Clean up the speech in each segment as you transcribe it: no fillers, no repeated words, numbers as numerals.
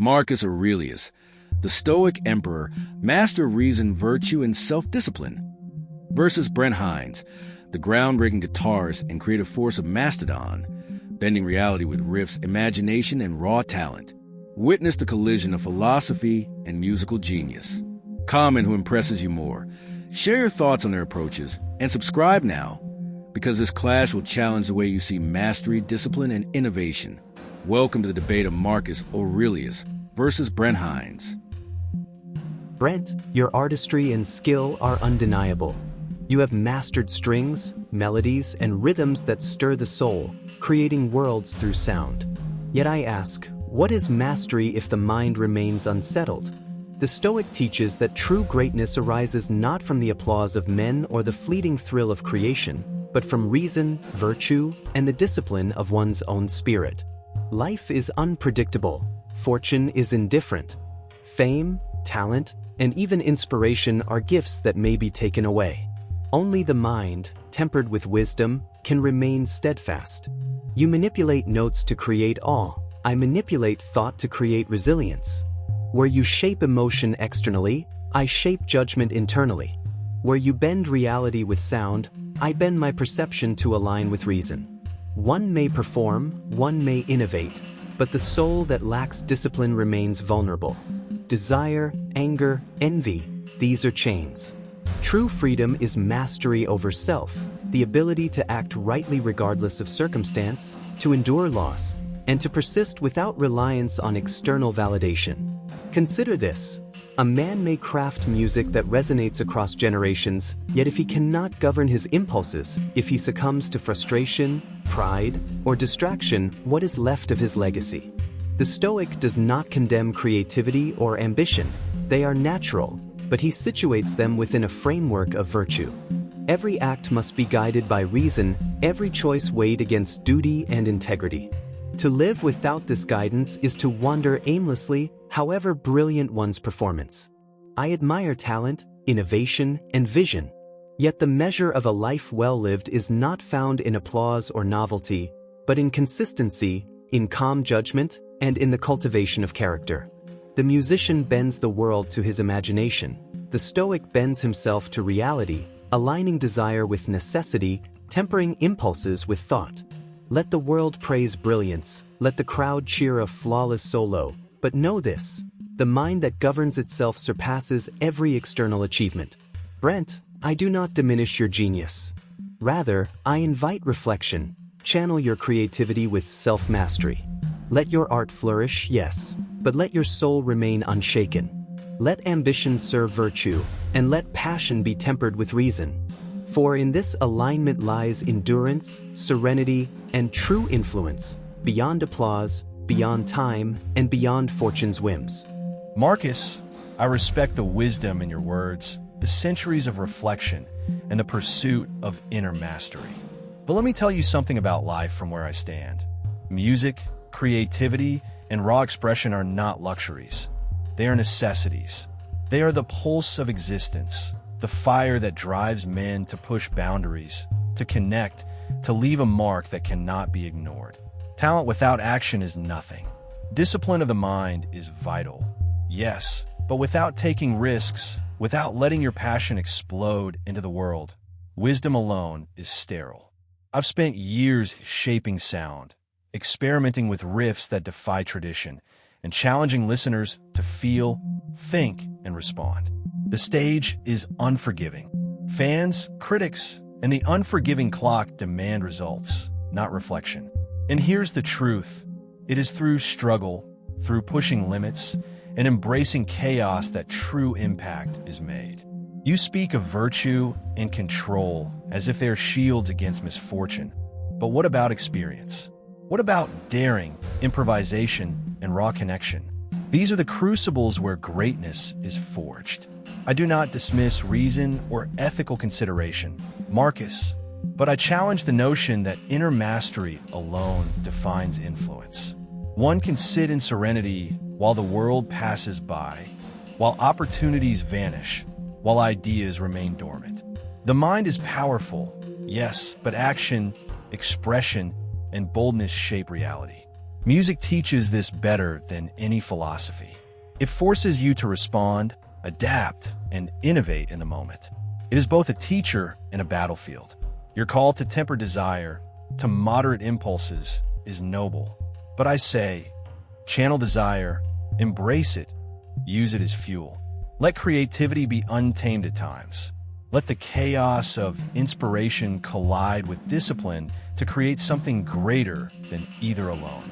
Marcus Aurelius, the Stoic emperor, master of reason, virtue, and self-discipline, versus Brent, the groundbreaking guitarist and creative force of Mastodon, bending reality with riffs, imagination, and raw talent. Witness the collision of philosophy and musical genius. Comment who impresses you more. Share your thoughts on their approaches, and subscribe now, because this clash will challenge the way you see mastery, discipline, and innovation. Welcome to the debate of Marcus Aurelius versus Brent Hinds. Brent, your artistry and skill are undeniable. You have mastered strings, melodies, and rhythms that stir the soul, creating worlds through sound. Yet I ask, what is mastery if the mind remains unsettled? The Stoic teaches that true greatness arises not from the applause of men or the fleeting thrill of creation, but from reason, virtue, and the discipline of one's own spirit. Life is unpredictable. Fortune is indifferent. Fame, talent, and even inspiration are gifts that may be taken away. Only the mind, tempered with wisdom, can remain steadfast. You manipulate notes to create awe. I manipulate thought to create resilience. Where you shape emotion externally, I shape judgment internally. Where you bend reality with sound, I bend my perception to align with reason. One may perform, one may innovate, but the soul that lacks discipline remains vulnerable. Desire, anger, envy, these are chains. True freedom is mastery over self, the ability to act rightly regardless of circumstance, to endure loss, and to persist without reliance on external validation. Consider this. A man may craft music that resonates across generations, yet if he cannot govern his impulses, if he succumbs to frustration, pride, or distraction, what is left of his legacy? The Stoic does not condemn creativity or ambition. They are natural, but he situates them within a framework of virtue. Every act must be guided by reason, every choice weighed against duty and integrity. To live without this guidance is to wander aimlessly, however brilliant one's performance. I admire talent, innovation, and vision. Yet the measure of a life well lived is not found in applause or novelty, but in consistency, in calm judgment, and in the cultivation of character. The musician bends the world to his imagination. The Stoic bends himself to reality, aligning desire with necessity, tempering impulses with thought. Let the world praise brilliance, let the crowd cheer a flawless solo, but know this, the mind that governs itself surpasses every external achievement. Brent, I do not diminish your genius. Rather, I invite reflection, channel your creativity with self-mastery. Let your art flourish, yes, but let your soul remain unshaken. Let ambition serve virtue, and let passion be tempered with reason. For in this alignment lies endurance, serenity, and true influence, beyond applause, beyond time, and beyond fortune's whims. Marcus, I respect the wisdom in your words, the centuries of reflection, and the pursuit of inner mastery. But let me tell you something about life from where I stand. Music, creativity, and raw expression are not luxuries. They are necessities. They are the pulse of existence, the fire that drives men to push boundaries, to connect, to leave a mark that cannot be ignored. Talent without action is nothing. Discipline of the mind is vital. Yes, but without taking risks, without letting your passion explode into the world, wisdom alone is sterile. I've spent years shaping sound, experimenting with riffs that defy tradition, and challenging listeners to feel, think, and respond. The stage is unforgiving. Fans, critics, and the unforgiving clock demand results, not reflection. And here's the truth. It is through struggle, through pushing limits, and embracing chaos that true impact is made. You speak of virtue and control as if they are shields against misfortune. But what about experience? What about daring, improvisation, and raw connection? These are the crucibles where greatness is forged. I do not dismiss reason or ethical consideration, Marcus, but I challenge the notion that inner mastery alone defines influence. One can sit in serenity while the world passes by, while opportunities vanish, while ideas remain dormant. The mind is powerful, yes, but action, expression, and boldness shape reality. Music teaches this better than any philosophy. It forces you to respond, adapt, and innovate in the moment. It is both a teacher and a battlefield. Your call to temper desire, to moderate impulses, is noble. But I say, channel desire, embrace it, use it as fuel. Let creativity be untamed at times. Let the chaos of inspiration collide with discipline to create something greater than either alone.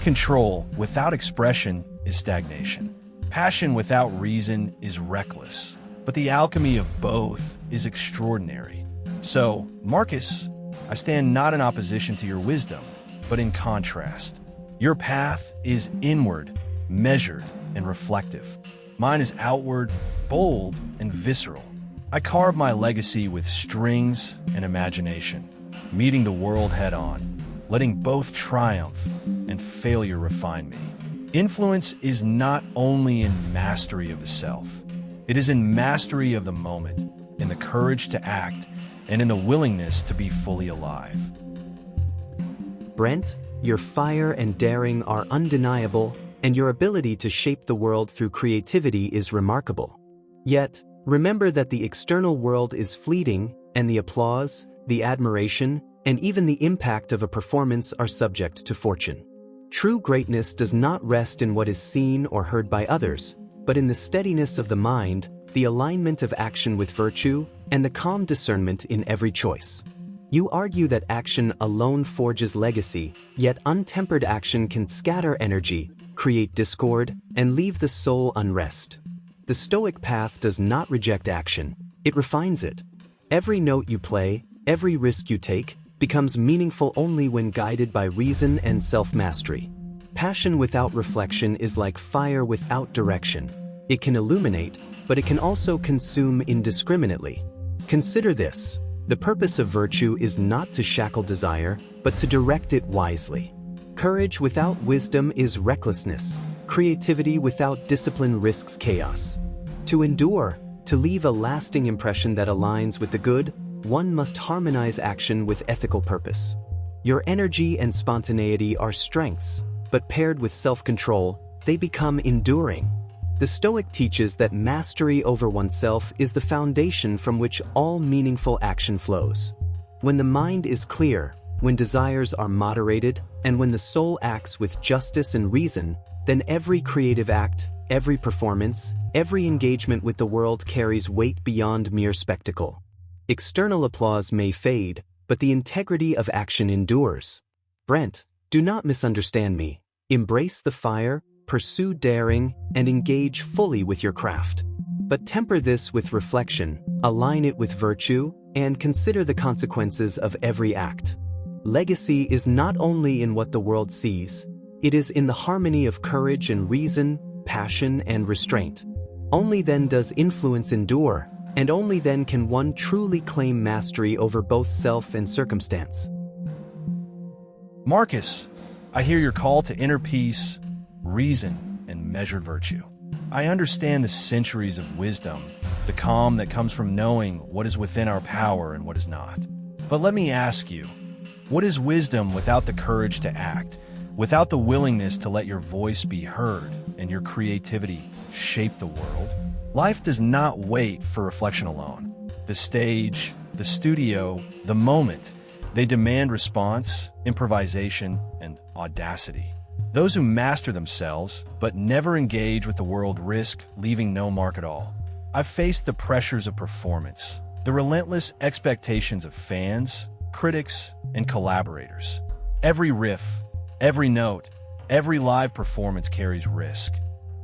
Control without expression is stagnation. Passion without reason is reckless. But the alchemy of both is extraordinary. So, Marcus, I stand not in opposition to your wisdom, but in contrast. Your path is inward, measured, and reflective. Mine is outward, bold, and visceral. I carve my legacy with strings and imagination, meeting the world head-on, letting both triumph and failure refine me. Influence is not only in mastery of the self, it is in mastery of the moment, in the courage to act, and in the willingness to be fully alive. Brent, your fire and daring are undeniable, and your ability to shape the world through creativity is remarkable. Yet, remember that the external world is fleeting, and the applause, the admiration, and even the impact of a performance are subject to fortune. True greatness does not rest in what is seen or heard by others, but in the steadiness of the mind, the alignment of action with virtue, and the calm discernment in every choice. You argue that action alone forges legacy, yet untempered action can scatter energy, create discord, and leave the soul unrest. The Stoic path does not reject action, it refines it. Every note you play, every risk you take, becomes meaningful only when guided by reason and self-mastery. Passion without reflection is like fire without direction. It can illuminate, but it can also consume indiscriminately. Consider this: the purpose of virtue is not to shackle desire, but to direct it wisely. Courage without wisdom is recklessness. Creativity without discipline risks chaos. To endure, to leave a lasting impression that aligns with the good, one must harmonize action with ethical purpose. Your energy and spontaneity are strengths, but paired with self-control, they become enduring. The Stoic teaches that mastery over oneself is the foundation from which all meaningful action flows. When the mind is clear, when desires are moderated, and when the soul acts with justice and reason, then every creative act, every performance, every engagement with the world carries weight beyond mere spectacle. External applause may fade, but the integrity of action endures. Brent, do not misunderstand me. Embrace the fire, pursue daring, and engage fully with your craft. But temper this with reflection, align it with virtue, and consider the consequences of every act. Legacy is not only in what the world sees, it is in the harmony of courage and reason, passion and restraint. Only then does influence endure, and only then can one truly claim mastery over both self and circumstance. Marcus, I hear your call to inner peace, reason, and measured virtue. I understand the centuries of wisdom, the calm that comes from knowing what is within our power and what is not. But let me ask you, what is wisdom without the courage to act, without the willingness to let your voice be heard and your creativity shape the world? Life does not wait for reflection alone. The stage, the studio, the moment, they demand response, improvisation, and audacity. Those who master themselves, but never engage with the world, risk leaving no mark at all. I've faced the pressures of performance, the relentless expectations of fans, critics, and collaborators. Every riff, every note, every live performance carries risk.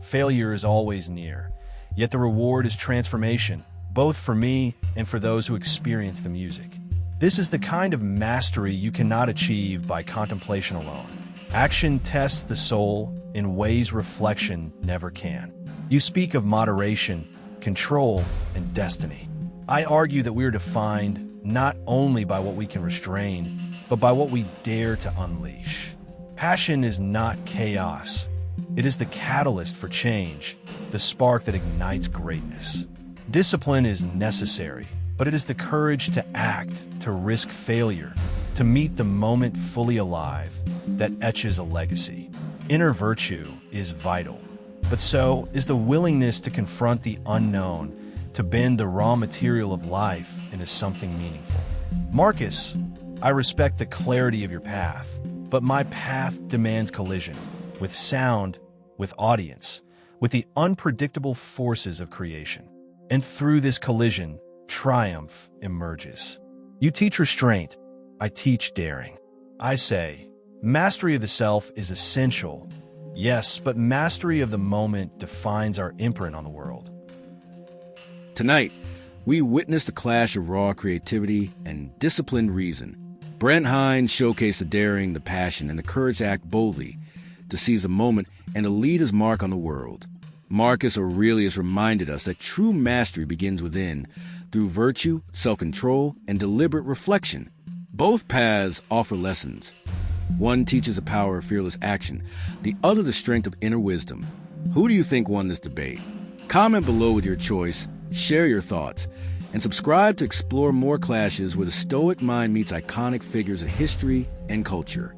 Failure is always near, yet the reward is transformation, both for me and for those who experience the music. This is the kind of mastery you cannot achieve by contemplation alone. Action tests the soul in ways reflection never can. You speak of moderation, control, and destiny. I argue that we are defined not only by what we can restrain, but by what we dare to unleash. Passion is not chaos. It is the catalyst for change, the spark that ignites greatness. Discipline is necessary, but it is the courage to act, to risk failure, to meet the moment fully alive, that etches a legacy. Inner virtue is vital, but so is the willingness to confront the unknown, to bend the raw material of life into something meaningful. Marcus, I respect the clarity of your path, but my path demands collision with sound, with audience, with the unpredictable forces of creation. And through this collision, triumph emerges. You teach restraint, I teach daring. I say, mastery of the self is essential, yes, but mastery of the moment defines our imprint on the world. Tonight, we witnessed the clash of raw creativity and disciplined reason. Brent Hinds showcased the daring, the passion, and the courage to act boldly, to seize a moment and to leave his mark on the world. Marcus Aurelius reminded us that true mastery begins within, through virtue, self-control, and deliberate reflection. Both paths offer lessons. One teaches the power of fearless action, the other the strength of inner wisdom. Who do you think won this debate? Comment below with your choice, share your thoughts, and subscribe to explore more clashes where the Stoic mind meets iconic figures of history and culture.